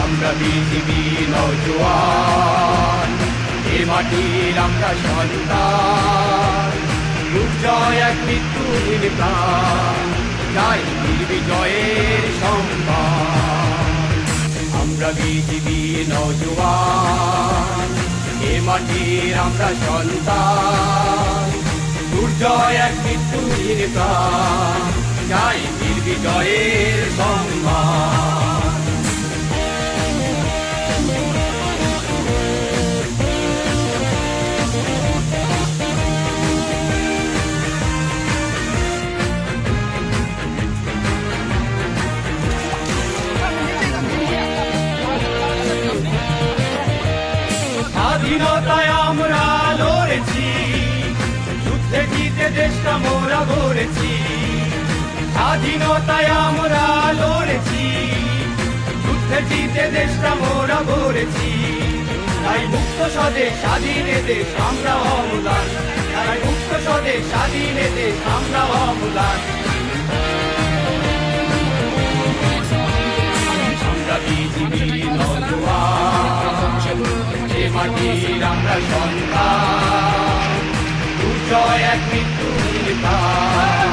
আমরা বিজিবি নওজোয়ান, এ মাটির আমরা সন্তান। দুর্জয় এক মৃত্যুহীন প্রাণ, চাই নির্বিজয়ের সম্মান। আমরা বিজিবি নওজোয়ান, এ মাটির আমরা সন্তান। দুর্জয় এক মৃত্যুহীন প্রাণ, চাই নির্বিজয়ের সম্মান। স্বাধীনতায় আমরা লড়েছি, যুদ্ধে জিতে দেশটা মোরা গড়েছি। স্বাধীনতায় আমরা লড়েছি, যুদ্ধে জিতে দেশটা মোরা গড়েছি। তাই মুক্ত স্বদেশ স্বাধীন দেশ আমরা অমূল্যান, তাই মুক্ত স্বদেশ স্বাধীন দেশ আমরা অমূল্যান। আমরা বিজিবি নওজোয়ান, এ মাটির আমরা সন্তান। দুর্জয় এক মৃত্যুহীন প্রাণ,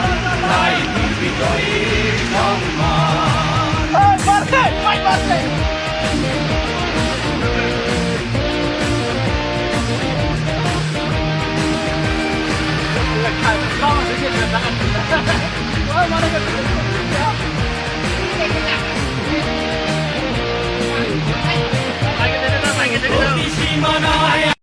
তাই নির্বিজয়ের সম্মান। সীমানায়